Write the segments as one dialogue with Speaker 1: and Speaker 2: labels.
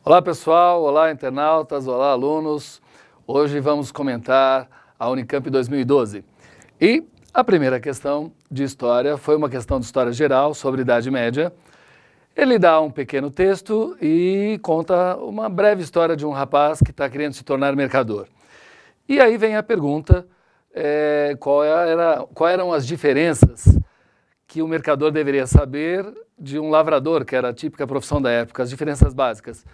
Speaker 1: Olá pessoal, olá internautas, olá alunos. Hoje vamos comentar a Unicamp 2012. E a primeira questão de história foi uma questão de história geral sobre a Idade Média. Ele dá um pequeno texto e conta uma breve história de um rapaz que está querendo se tornar mercador. E aí vem a pergunta, quais eram as diferenças que o mercador deveria saber de um lavrador, que era a típica profissão da época, as diferenças básicas.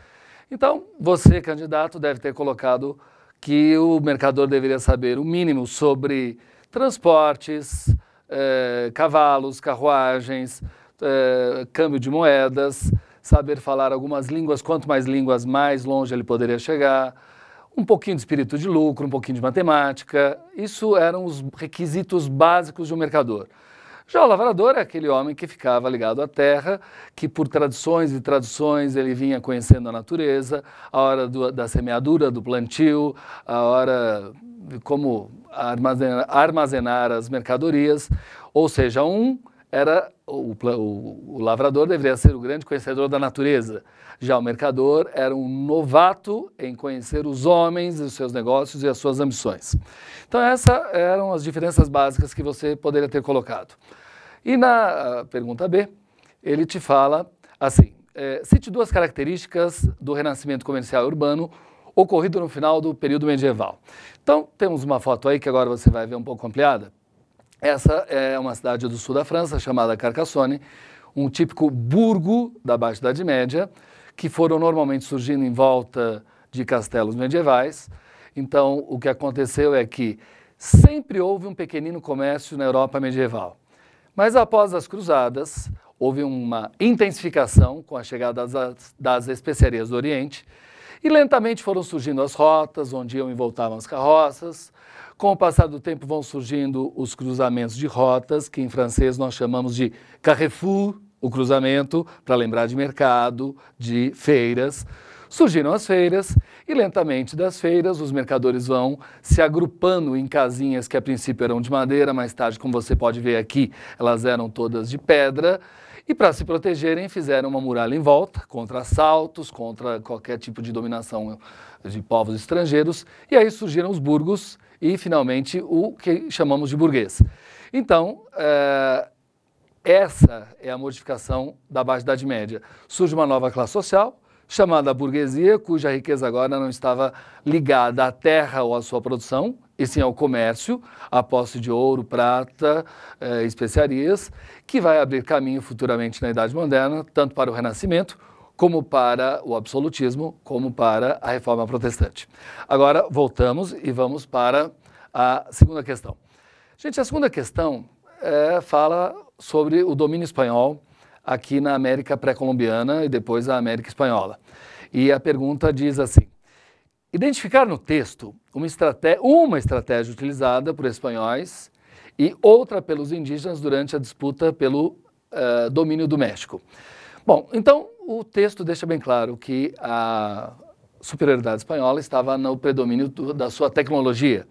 Speaker 1: Então, você, candidato, deve ter colocado que o mercador deveria saber o mínimo sobre transportes, cavalos, carruagens, câmbio de moedas, saber falar algumas línguas, quanto mais línguas, mais longe ele poderia chegar, um pouquinho de espírito de lucro, um pouquinho de matemática. Isso eram os requisitos básicos de um mercador. Já o lavrador é aquele homem que ficava ligado à terra, que por tradições e traduções ele vinha conhecendo a natureza, a hora da semeadura, do plantio, a hora de como armazenar as mercadorias. Ou seja, o lavrador deveria ser o grande conhecedor da natureza. Já o mercador era um novato em conhecer os homens, os seus negócios e as suas ambições. Então essas eram as diferenças básicas que você poderia ter colocado. E na pergunta B, ele te fala assim, cite duas características do renascimento comercial urbano ocorrido no final do período medieval. Então temos uma foto aí que agora você vai ver um pouco ampliada. Essa é uma cidade do sul da França chamada Carcassonne, um típico burgo da Baixa Idade Média, que foram normalmente surgindo em volta de castelos medievais. Então, o que aconteceu é que sempre houve um pequenino comércio na Europa medieval. Mas após as cruzadas, houve uma intensificação com a chegada das especiarias do Oriente, e lentamente foram surgindo as rotas, onde iam e voltavam as carroças. Com o passar do tempo vão surgindo os cruzamentos de rotas, que em francês nós chamamos de carrefour, o cruzamento, para lembrar de mercado, de feiras. Surgiram as feiras e lentamente das feiras os mercadores vão se agrupando em casinhas que a princípio eram de madeira, mais tarde, como você pode ver aqui, elas eram todas de pedra. E para se protegerem fizeram uma muralha em volta contra assaltos, contra qualquer tipo de dominação de povos estrangeiros. E aí surgiram os burgos e finalmente o que chamamos de burguês. Então, essa é a modificação da Baixa Idade Média. Surge uma nova classe social, chamada burguesia, cuja riqueza agora não estava ligada à terra ou à sua produção, e sim ao comércio, à posse de ouro, prata, especiarias, que vai abrir caminho futuramente na Idade Moderna, tanto para o Renascimento, como para o absolutismo, como para a Reforma Protestante. Agora voltamos e vamos para a segunda questão. Gente, a segunda questão fala sobre o domínio espanhol aqui na América pré-colombiana e depois a América espanhola. E a pergunta diz assim, identificar no texto uma estratégia utilizada por espanhóis e outra pelos indígenas durante a disputa pelo domínio do México. Bom, então o texto deixa bem claro que a superioridade espanhola estava no predomínio da sua tecnologia.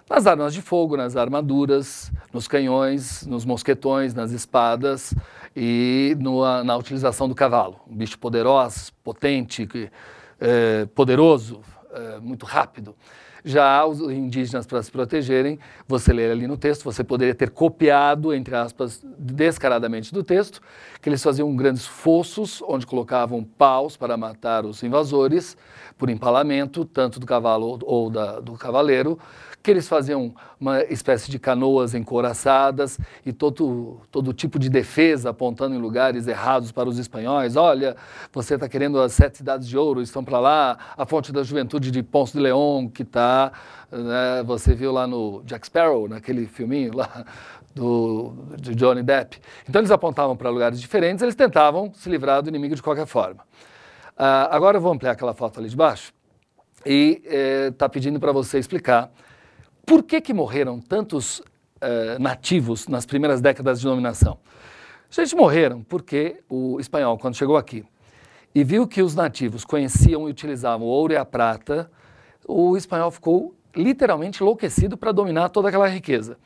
Speaker 1: Nas armas de fogo, nas armaduras, nos canhões, nos mosquetões, nas espadas e na utilização do cavalo. Um bicho poderoso, potente, poderoso, muito rápido. Já os indígenas, para se protegerem, você lê ali no texto, você poderia ter copiado, entre aspas, descaradamente do texto, que eles faziam grandes fossos, onde colocavam paus para matar os invasores, por empalamento, tanto do cavalo ou do cavaleiro, que eles faziam uma espécie de canoas encouraçadas e todo tipo de defesa apontando em lugares errados para os espanhóis. Olha, você está querendo as 7 cidades de ouro, estão para lá, a fonte da juventude de Ponce de León, que está, né, você viu lá no Jack Sparrow, naquele filminho lá de Johnny Depp. Então eles apontavam para lugares diferentes, eles tentavam se livrar do inimigo de qualquer forma. Agora eu vou ampliar aquela foto ali de baixo e está pedindo para você explicar por que morreram tantos nativos nas primeiras décadas de dominação. Gente, morreram porque o espanhol, quando chegou aqui e viu que os nativos conheciam e utilizavam o ouro e a prata, o espanhol ficou literalmente enlouquecido para dominar toda aquela riqueza.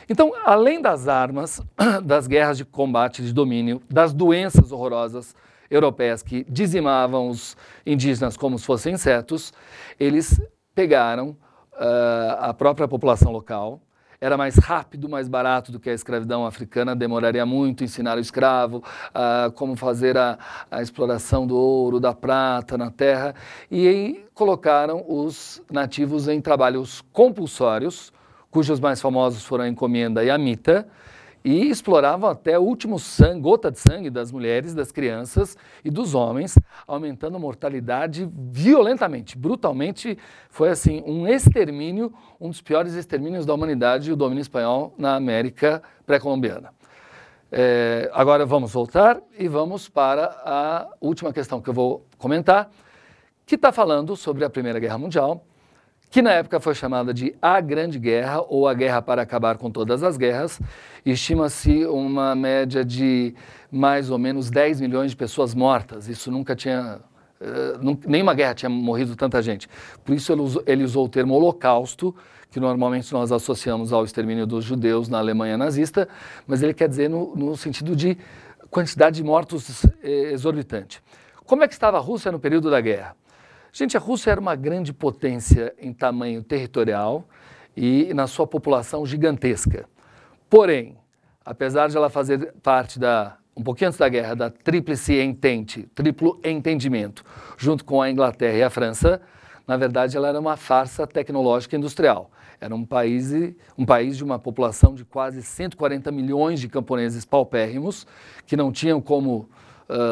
Speaker 1: Então, além das armas, das guerras de combate, de domínio, das doenças horrorosas europeias que dizimavam os indígenas como se fossem insetos, eles pegaram a própria população local. Era mais rápido, mais barato do que a escravidão africana, demoraria muito ensinar o escravo como fazer a exploração do ouro, da prata na terra, e aí colocaram os nativos em trabalhos compulsórios, cujos mais famosos foram a encomenda e a mita, e exploravam até o último gota de sangue das mulheres, das crianças e dos homens, aumentando a mortalidade violentamente, brutalmente. Foi assim, um extermínio, um dos piores extermínios da humanidade, o domínio espanhol na América pré-colombiana. Agora vamos voltar e vamos para a última questão que eu vou comentar, que está falando sobre a Primeira Guerra Mundial, que na época foi chamada de A Grande Guerra, ou a Guerra para Acabar com Todas as Guerras. Estima-se uma média de mais ou menos 10 milhões de pessoas mortas. Isso nunca tinha, nenhuma guerra tinha morrido tanta gente. Por isso ele usou o termo Holocausto, que normalmente nós associamos ao extermínio dos judeus na Alemanha nazista, mas ele quer dizer no sentido de quantidade de mortos exorbitante. Como é que estava a Rússia no período da guerra? Gente, a Rússia era uma grande potência em tamanho territorial e na sua população gigantesca. Porém, apesar de ela fazer parte um pouquinho antes da guerra, da Tríplice Entente, triplo entendimento, junto com a Inglaterra e a França, na verdade ela era uma farsa tecnológica e industrial. Era um país de uma população de quase 140 milhões de camponeses paupérrimos, que não tinham como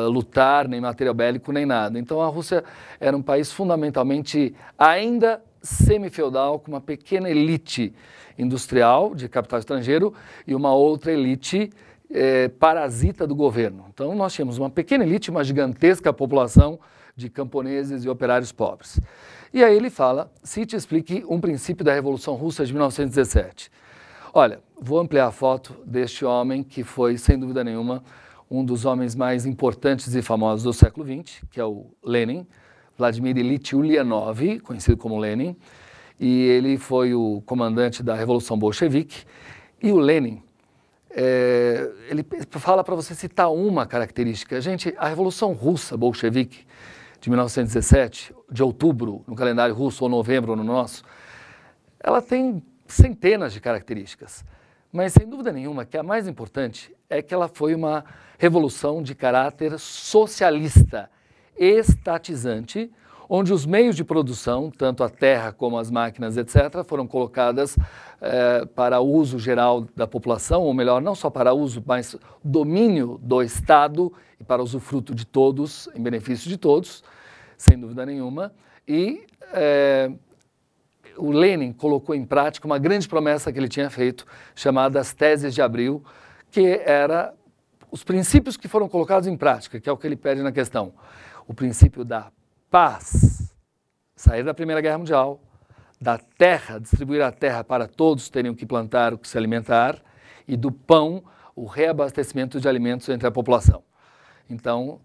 Speaker 1: lutar, nem material bélico, nem nada. Então a Rússia era um país fundamentalmente ainda semi-feudal, com uma pequena elite industrial de capital estrangeiro e uma outra elite parasita do governo. Então nós tínhamos uma pequena elite, uma gigantesca população de camponeses e operários pobres. E aí ele fala, cite e explique um princípio da Revolução Russa de 1917. Olha, vou ampliar a foto deste homem que foi, sem dúvida nenhuma, um dos homens mais importantes e famosos do século XX, que é o Lenin, Vladimir Ilyich Ulyanov, conhecido como Lenin, e ele foi o comandante da Revolução Bolchevique. E o Lenin, ele fala para você citar uma característica. Gente, a Revolução Russa Bolchevique de 1917, de outubro no calendário russo ou novembro no nosso, ela tem centenas de características. Mas, sem dúvida nenhuma, que a mais importante é que ela foi uma revolução de caráter socialista, estatizante, onde os meios de produção, tanto a terra como as máquinas, etc., foram colocadas para uso geral da população, ou melhor, não só para uso, mas domínio do Estado e para usufruto de todos, em benefício de todos, sem dúvida nenhuma. E o Lenin colocou em prática uma grande promessa que ele tinha feito, chamada as Teses de Abril, que era os princípios que foram colocados em prática, que é o que ele pede na questão. O princípio da paz, sair da Primeira Guerra Mundial, da terra, distribuir a terra para todos terem o que plantar, o que se alimentar, e do pão, o reabastecimento de alimentos entre a população. Então,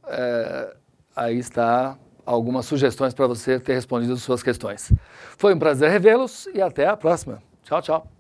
Speaker 1: aí está algumas sugestões para você ter respondido as suas questões. Foi um prazer revê-los e até a próxima. Tchau, tchau.